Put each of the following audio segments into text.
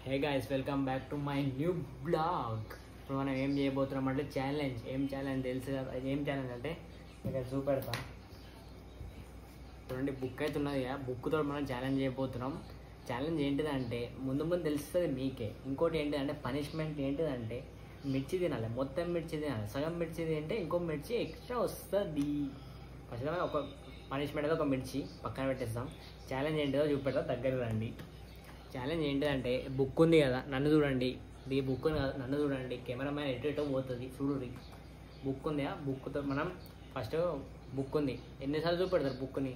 Hey guys, welcome back to my new blog. ఇప్పుడు మనం ఏం చేయబోతున్నాం అంటే ఛాలెంజ్. ఏం ఛాలెంజ్ తెలుసు కదా? ఏం ఛాలెంజ్ అంటే ఇక్కడ చూపెడతా చూడండి. బుక్ అయితే ఉన్నది కదా, బుక్తో మనం ఛాలెంజ్ చేయబోతున్నాం. ఛాలెంజ్ ఏంటిదంటే ముందు ముందు తెలుస్తుంది మీకే. ఇంకోటి ఏంటిదంటే పనిష్మెంట్ ఏంటిదంటే మిర్చి తినాలి, మొత్తం మిర్చి తినాలి. సగం మిర్చి తింటే ఇంకో మిర్చి ఎక్స్ట్రా వస్తుంది. ఫస్ట్ ఒక పనిష్మెంట్ అయితే ఒక మిర్చి పక్కన పెట్టేస్తాం. ఛాలెంజ్ ఏంటిదో చూపెడతా, దగ్గర రండి. ఛాలెంజ్ ఏంటిదంటే బుక్ ఉంది కదా, నన్ను చూడండి. ఈ బుక్ నన్ను చూడండి, కెమెరామ్యాన్ ఎటో పోతుంది చూడండి. బుక్ ఉంది, బుక్తో మనం ఫస్ట్ బుక్ ఉంది. ఎన్నిసార్లు చూపెడతారు బుక్ని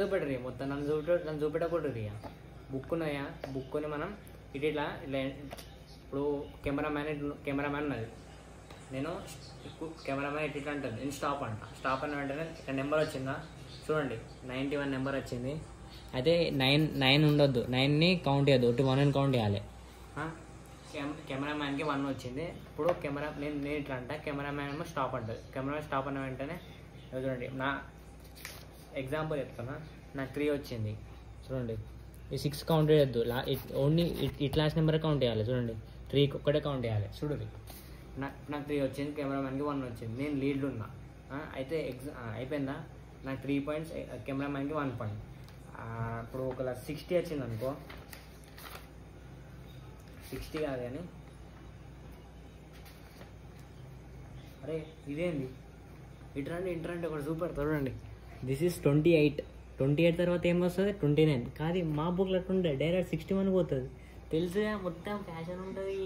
చూపెట్టరు. మొత్తం నన్ను చూపెట్టకూడదు. ఇక బుక్ ఉన్నాయా, బుక్ని మనం ఇట్లా ఇప్పుడు కెమెరామ్యాన్ ఉన్నది. నేను కెమెరామ్యాన్ ఇట్లా అంటాను, నేను స్టాప్ అంట. స్టాప్ అన్న వెంటనే ఇక్కడ నెంబర్ వచ్చిందా చూడండి, 91 నెంబర్ వచ్చింది. అయితే 9 ఉండొద్దు, 9ని కౌంట్ చేయొద్దు, 1 కౌంట్ చేయాలి. కెమెరామ్యాన్కి 1 వచ్చింది. ఇప్పుడు నేను ఇట్లా అంట, కెమెరామ్యాన్ ఏమో స్టాప్ అంటుంది. కెమెరా స్టాప్ అన్న వెంటనే చూడండి, నా ఎగ్జాంపుల్ చెప్తున్నా, నాకు 3 వచ్చింది చూడండి. ఈ 6 కౌంట్ చేయొద్దు, ఓన్లీ ఇట్లా నెంబర్ కౌంట్ చేయాలి. చూడండి 3 ఒక్కటే కౌంట్ చేయాలి. చూడండి నాకు 3 వచ్చింది, కెమెరామ్యాన్కి 1 వచ్చింది. నేను లీడ్లు ఉన్నా. అయితే అయిపోయిందా, నాకు 3 పాయింట్స్, కెమెరామ్యాన్కి 1 పాయింట్. ఇప్పుడు ఒకవేళ 60 వచ్చింది అనుకో, 60 కాదు కానీ, అరే ఇదేంది ఇంటరండి ఒకటి చూపెడతా చూడండి. దిస్ ఈజ్ 28 తర్వాత ఏం వస్తుంది, 29. కాదు మా బుక్లో అట్టుండే, డైరెక్ట్ 61 పోతుంది. తెలుసుగా, మొత్తం ఫ్యాషన్ ఉంటుంది.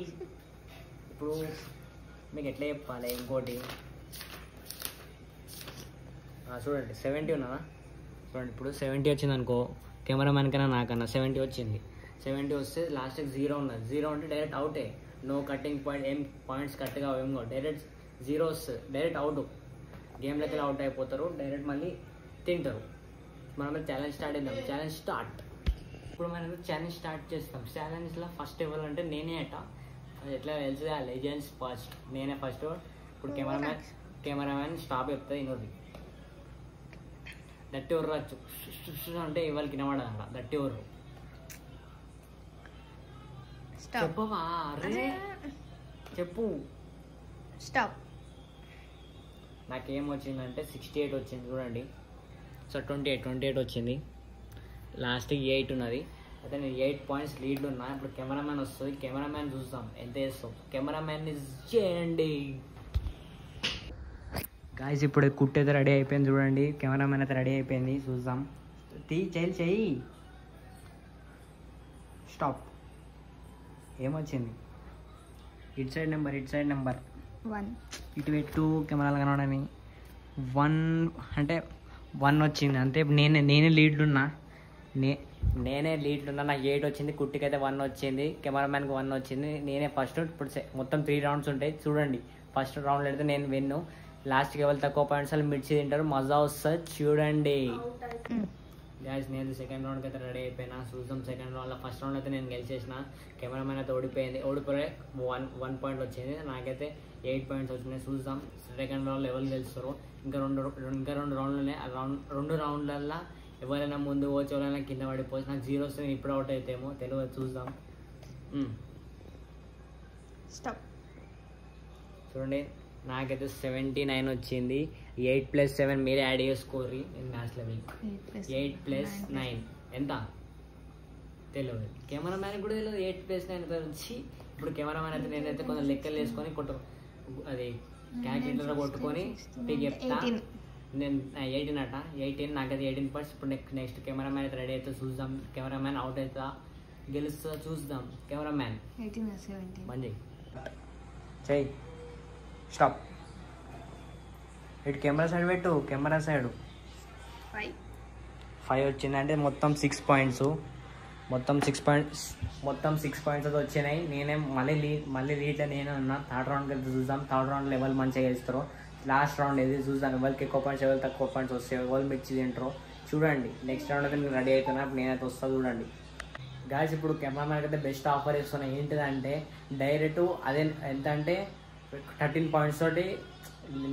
ఇప్పుడు మీకు ఎట్లా చెప్పాలి, ఇంకోటి చూడండి 70 ఉన్నదా చూడండి. ఇప్పుడు 70 వచ్చింది అనుకో, కెమెరామ్యాన్ కన్నా నాకన్నా 70 వచ్చింది. 70 వస్తే లాస్ట్కి 0 ఉన్నది. 0 అంటే డైరెక్ట్ అవుటే, నో కట్టింగ్ పాయింట్, ఏం పాయింట్స్ కట్గా ఏం డైరెక్ట్ 0 వస్తుంది, డైరెక్ట్ అవుట్. గేమ్లోకి అవుట్ అయిపోతారు, డైరెక్ట్ మళ్ళీ తింటారు. మనం ఛాలెంజ్ స్టార్ట్ చేద్దాం. Challenge start. ఇప్పుడు మనం ఛాలెంజ్ స్టార్ట్ చేస్తాం. ఛాలెంజ్లో ఫస్ట్ ఇవ్వాలంటే నేనే అట. ఎట్లా తెలుసు, లెజెండ్స్ ఫస్ట్, నేనే ఫస్ట్. ఇప్పుడు కెమెరామ్యాన్ స్టాప్ చెప్తుంది, ఇంకోటి దట్టి వర్రు వచ్చు అంటే ఇవాళకి వినబడదంట. దట్టి వర్రు చెప్పవా? అరే చెప్పు. స్టాప్. నాకేం వచ్చిందంటే 68 వచ్చింది చూడండి. సో 28 వచ్చింది. లాస్ట్కి 8 ఉన్నది. అయితే నేను 8 పాయింట్స్ లీడ్లు ఉన్నా. ఇప్పుడు కెమెరామ్యాన్ వస్తుంది, కెమెరామ్యాన్ చూస్తాం ఎంత వేస్తాం. కెమెరామ్యాన్ని చేయండి గాయస్. ఇప్పుడు కుట్ అయితే రెడీ అయిపోయింది చూడండి, కెమెరామ్యాన్ అయితే రెడీ అయిపోయింది. చూద్దాం. చెయ్యి స్టాప్. ఏమొచ్చింది, ఇటు సైడ్ నెంబర్ 1. ఇటు పెట్టు, కెమెరాలు కనవడని. 1 అంటే 1 వచ్చింది అంతే. ఇప్పుడు నేనే లీడ్లున్నా. నాకు 8 వచ్చింది. కుట్టికి అయితే 1 వచ్చింది, కెమెరామ్యాన్కి 1 వచ్చింది. నేనే ఫస్ట్. ఇప్పుడు మొత్తం 3 రౌండ్స్ ఉంటాయి చూడండి. ఫస్ట్ రౌండ్లో అయితే నేను విన్ను. లాస్ట్కి ఎవరు తక్కువ పాయింట్స్ వాళ్ళు మిర్చి తింటారు, మజా వస్తుంది చూడండి. గ్యాస్ నేను సెకండ్ రౌండ్కి అయితే రెడీ అయిపోయినా. చూద్దాం సెకండ్ రౌండ్లో. ఫస్ట్ రౌండ్ అయితే నేను గెలిచేసిన, కెమెరామ్యాన్ అయితే ఓడిపోయి 1 పాయింట్ వచ్చింది. నాకైతే 8 పాయింట్స్ వచ్చినాయి. చూద్దాం సెకండ్ రౌండ్లో ఎవరు గెలుస్తారో. ఇంకా రెండు రౌండ్లనే. 2 రౌండ్లల్లో ఎవరైనా ముందు పోవచ్చు, ఎవరైనా కింద పడిపోవచ్చు. నాకు 0 వస్తే నేను ఇప్పుడు అవుట్ అయితేమో తెలియదు. చూద్దాం. స్టాప్. చూడండి నాకైతే 79 వచ్చింది. 8+7 మీరే యాడ్ చేసుకోర్రి. నేను మ్యాథ్స్లో వీక్. 8+9 ఎంత తెలియదు. కెమెరామ్యాన్ కూడా తెలియదు 8+9 వచ్చి. ఇప్పుడు కెమెరామ్యాన్ అయితే నేనైతే కొంచెం లెక్కలు వేసుకొని అది క్యాల్కులేటర్లో కొట్టుకొని మీకు చెప్తా. నేను 18 అట, 18. నాకైతే 18 పాయింట్స్. ఇప్పుడు నెక్స్ట్ కెమెరామ్యాన్ అయితే రెడీ అయితే చూద్దాం. కెమెరామ్యాన్ అవుట్ అవుతా గెలుస్తా చూద్దాం. కెమెరామ్యాన్ మంచి చెయ్యి స్టాప్. ఇటు కెమెరా సైడ్ పెట్టు, కెమెరా సైడ్ 5 వచ్చిందంటే మొత్తం 6 పాయింట్స్. మొత్తం 6 పాయింట్స్ అయితే వచ్చినాయి. నేనే మళ్ళీ లీడ్లో నేనే ఉన్నా. థర్డ్ రౌండ్కి వెళ్తే చూద్దాం. థర్డ్ రౌండ్లో ఎవరు మంచిగా గెలుస్తారో. లాస్ట్ రౌండ్ ఏది చూద్దాం. ఎవరికి ఎక్కువ పాయింట్స్, ఎవరు తక్కువ పాయింట్స్ వస్తాయి, ఎవరు మిర్చి తింటారో చూడండి. నెక్స్ట్ రౌండ్ అయితే నేను రెడీ అవుతున్నా. నేనైతే వస్తా చూడండి. గాయస్ ఇప్పుడు కెమెరామ్యాన్కి అయితే బెస్ట్ ఆఫర్ ఇస్తున్నాయి. ఏంటిదంటే డైరెక్ట్ అదే ఎంత అంటే 13 పాయింట్స్ తోటి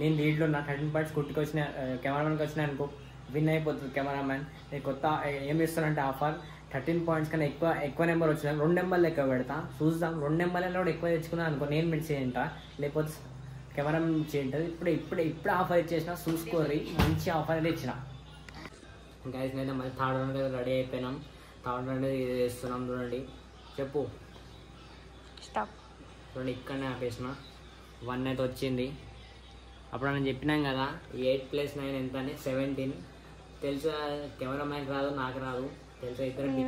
నేను లీడ్లో ఉన్నా. 13 పాయింట్స్ కుట్టికి వచ్చిన కెమెరామ్యాన్కి వచ్చినాయి అనుకో, విన్ అయిపోతుంది కెమెరామ్యాన్. నేను కొత్త ఏమి ఇస్తానంటే ఆఫర్, 13 పాయింట్స్ కన్నా ఎక్కువ నెంబర్ వచ్చినా 2 నెంబర్లు ఎక్కువ పెడతా. చూద్దాం 2 నెంబర్లలో కూడా ఎక్కువ తెచ్చుకున్నాను అనుకో, నేను మిర్చి తింటా, లేకపోతే కెమెరా మిర్చి తింటుంది. ఇప్పుడు ఆఫర్ ఇచ్చేసిన, చూసుకోర్రి, మంచి ఆఫర్ అయితే ఇచ్చిన. ఇంకా అయితే మళ్ళీ థర్డ్ రౌండ్ రెడీ అయిపోయినాం. థర్డ్ రౌండ్ ఇది చేస్తున్నాం. చూడండి, చెప్పు. స్టాప్. చూడండి, ఇక్కడనే ఆపేసిన. 1 అయితే వచ్చింది. అప్పుడు నేను చెప్పినాం కదా 8 + 9 ఎంత అని, 17. తెలుసు, కెమెరా మ్యాన్ రాదు, నాకు రాదు, తెలుసా, ఇద్దరు ఎందుకు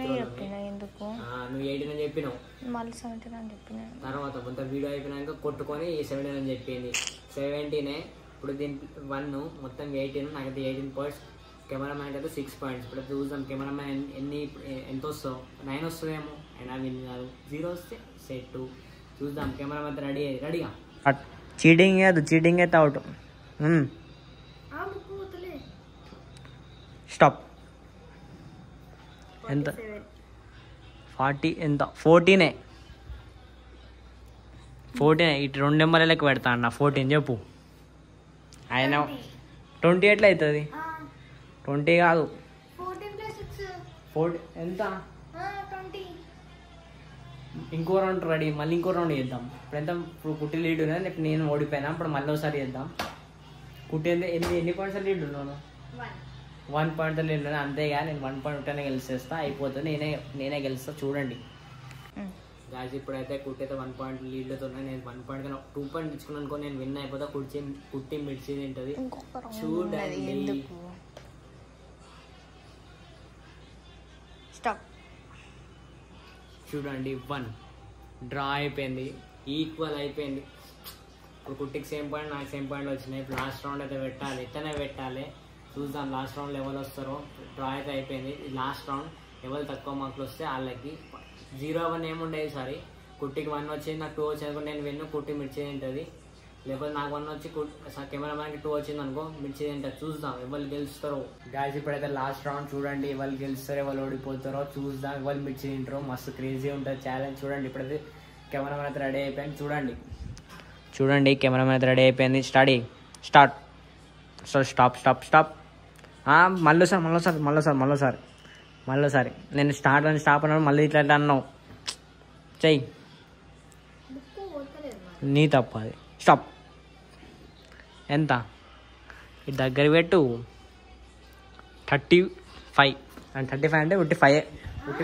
నువ్వు 18 అని చెప్పినావు, మళ్ళీ 17 అని చెప్పిన. తర్వాత కొంత వీడియో అయిపోయినాక కొట్టుకొని 17 అని చెప్పింది. 17. ఇప్పుడు దీని 1 మొత్తం 18, నాకైతే 18 పాయింట్స్, కెమెరా మ్యాన్ అయితే 6 పాయింట్స్. ఇప్పుడు చూద్దాం కెమెరా మ్యాన్ ఎంత వస్తుందో. 9 వస్తుందేమో, అయినా విన్ కాదు. 0 వస్తే సెట్. చూద్దాం కెమెరా మ్యాన్ రెడీగా. చీటింగ్ కాదు, చీటింగ్ అయితే అవుట్. స్టాప్. ఎంత? 40 ఎంత? 14. ఇటు 2 నెంబర్ల లెక్క పెడతా అన్న. 14 చెప్పు. ఆయన 20 ఎట్లా అవుతుంది? 20 కాదు, 40 ఎంత? ఇంకో రౌండ్ రెడీ, మళ్ళీ ఇంకో రౌండ్ చేద్దాం. ఇప్పుడు కుట్టి లీడ్ ఉన్నది, ఇప్పుడు నేను ఓడిపోయినా. ఇప్పుడు మళ్ళీ ఒకసారి చేద్దాం. కుట్టి ఎన్ని పాయింట్స్ లీడ్ ఉన్నాను? 1 పాయింట్ లీడ్ ఉన్నాను, అంతేగా. నేను 1 పాయింట్ ఉంటేనే గెలిచేస్తా, అయిపోతుంది. నేనే గెలుస్తా. చూడండి గాయస్, ఇప్పుడైతే కుట్టి అయితే 1 పాయింట్ లీడ్తో ఉన్నాయి. నేను 1 పాయింట్ కన్నా 2 పాయింట్ ఇచ్చుకున్నాను అనుకో, నేను విన్ అయిపోతా. కుట్టి మిర్చి తింటుంది. చూడండి. స్టాప్. చూడండి, 1 డ్రా అయిపోయింది, ఈక్వల్ అయిపోయింది. ఇప్పుడు కుట్టికి సేమ్ పాయింట్, నాకు సేమ్ పాయింట్ వచ్చినాయి. ఇప్పుడు లాస్ట్ రౌండ్ అయితే పెట్టాలి, ఇట్లనే పెట్టాలి. చూద్దాం లాస్ట్ రౌండ్లో ఎవరు వస్తారో. డ్రా అయితే అయిపోయింది. లాస్ట్ రౌండ్ ఎవరు తక్కువ మార్కులు వస్తే వాళ్ళకి 0-1 ఏముండేది. ఈసారి కుట్టికి 1 వచ్చింది, నాకు 2 వచ్చింది, నేను విన్ను. కుట్టి మిర్చి తింటుంది. లేకపోతే నాకు 1 వచ్చి కెమెరా మ్యాన్కి 2 వచ్చింది అనుకో, మిర్చి తింటుంది. చూద్దాం ఎవరు గెలుస్తారో. గాయస్, ఇప్పుడైతే లాస్ట్ రౌండ్. చూడండి ఎవరు గెలుస్తారో, ఎవరు ఓడిపోతారో చూద్దాం. ఎవరు మిర్చి తింటారో. మస్తు క్రేజీ ఉంటుంది ఛాలెంజ్. చూడండి, ఇప్పుడైతే కెమెరా మ్యాన్ అయితే రెడీ అయిపోయింది. చూడండి కెమెరా మ్యాన్ అయితే రెడీ అయిపోయింది. స్టార్ట్. స్టాప్. మళ్ళీసారి నేను స్టాప్ అన్నాడు, మళ్ళీ ఇట్లా అన్నావు. చెయ్యి, నీ తప్ప అది. స్టాప్. ఎంత? ఇటు దగ్గర పెట్టు. 35. అండ్ 35 అంటే ఉట్టి 5.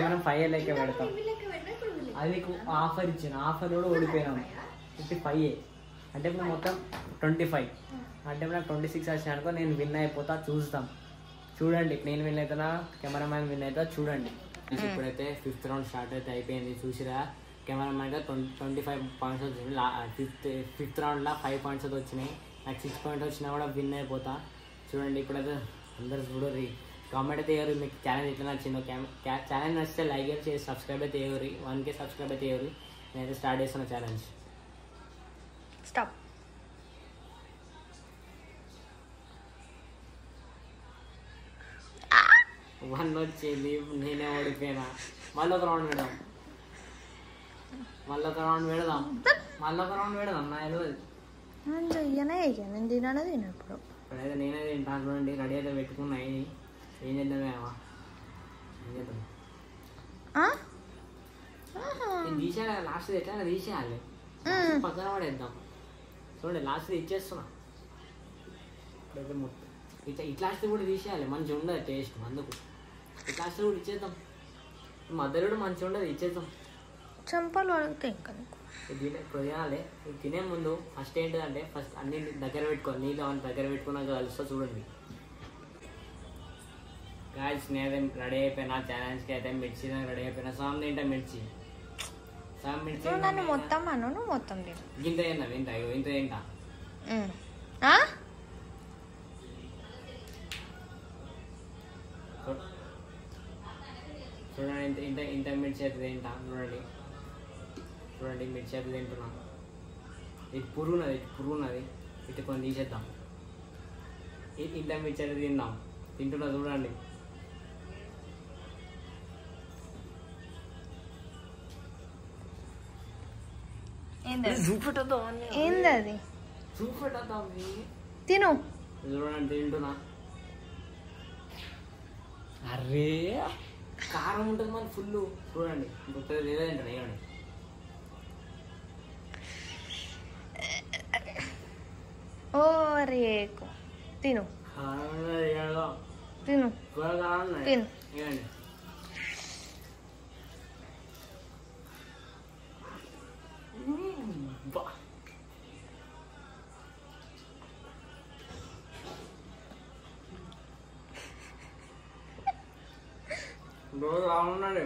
మనం 5 లెక్క పెడతాం. అది నీకు ఆఫర్ ఇచ్చిన, ఆఫర్ కూడా ఓడిపోయినాము. ఉట్టి 5 అంటే ఇప్పుడు మొత్తం 25. అంటే ఇప్పుడు నాకు 26 వచ్చినా అనుకో, నేను విన్ అయిపోతా. చూద్దాం. చూడండి, నేను విన్ అవుతానా, కెమెరా మ్యాన్ విన్ అవుతా. చూడండి, ఇప్పుడైతే 5th రౌండ్ స్టార్ట్ అయితే అయిపోయింది. చూసిరా, కెమెరా మ్యాన్గా 25 పాయింట్స్ వచ్చింది. 5th రౌండ్లో 5 పాయింట్స్ అయితే వచ్చినాయి. నాకు 6 పాయింట్స్ వచ్చినా కూడా విన్ అయిపోతా. చూడండి, ఇప్పుడైతే అందరు చూడరు. కామెంట్ అయితే వేయరు, మీకు ఛాలెంజ్ ఎట్లా నచ్చిందో. ఛాలెంజ్ నచ్చితే లైక్ చేసి సబ్స్క్రైబ్ అయితే వేయరు. 1K సబ్స్క్రైబ్ అయితే వేయరు. నేనైతే స్టార్ట్ చేస్తున్నా ఛాలెంజ్. స్టాప్. 1 వచ్చింది, నేనే ఓడిపోయినా. మళ్ళీ ఒక రౌండ్ పెడదాం. నా తెలియదు. నేను తినప్పుడు ఇప్పుడైతే నేనే తింటాను. చూడండి, రెడీ అయితే పెట్టుకున్నాయి. ఏం చేద్దామేమా, తీసేయాలి. లాస్ట్ ఎట్లా తీసేయాలి, పక్కన పడేద్దాం. చూడండి, లాస్ట్ ఇచ్చేస్తున్నా. ఇప్పుడైతే మొత్తం ఇట్లాస్ట్ కూడా తీసేయాలి, మంచిగా ఉండదు టేస్ట్. అందుకు ఇట్లాస్ట్ కూడా ఇచ్చేద్దాం. మధ్యలో కూడా మంచిగా ఉండదు, ఇచ్చేద్దాం. చంపాలు అడిగితే ఇంకా తినాలి. తినే ముందు ఫస్ట్ ఏంటిదంటే, ఫస్ట్ అన్ని దగ్గర పెట్టుకోవాలి. నీళ్ళు అవన్నీ దగ్గర పెట్టుకున్నాక కలుస్తా. చూడండి గాయస్, నేనైతే రెడీ అయిపోయినా. ఛాలెంజ్కి అయితే మిర్చి రెడీ అయిపోయినా. సగం తింటా మిర్చి. మొత్తం అను, నువ్వు మొత్తం ఇంత తింటా. ఇంత తింటా. చూడండి, ఇంత మిర్చి అయితే తింటా. చూడండి మిర్చి అయితే తింటున్నా. ఇటు పురుగున్నది. ఇటు కొన్ని తీసేద్దాం. ఇంత మిర్చి అయితే తింటున్నా. చూడండి, ఏంది తిను. చూడండి తింటున్నా. అరే కారం ఉంటుంది మన ఫుల్. చూడండి ఇంకొక లేదండి వేయండి. ఓ రేకు తిను తిను తిను. వేయండి. బాగుందండి.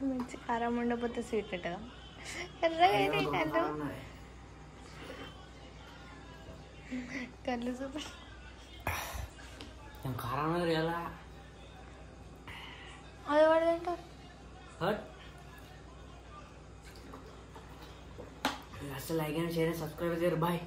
మంచి కారం ఉండకపోతే స్వీట్ ఉంటుందా? ఎర్రగా అయినాయి కళ్ళు సూపర్. కారం ఉన్నది కదా. అది పడదంటారు. అసలు లైక్ అండ్ షేర్ సబ్స్క్రైబ్ చేయరు. బాయ్.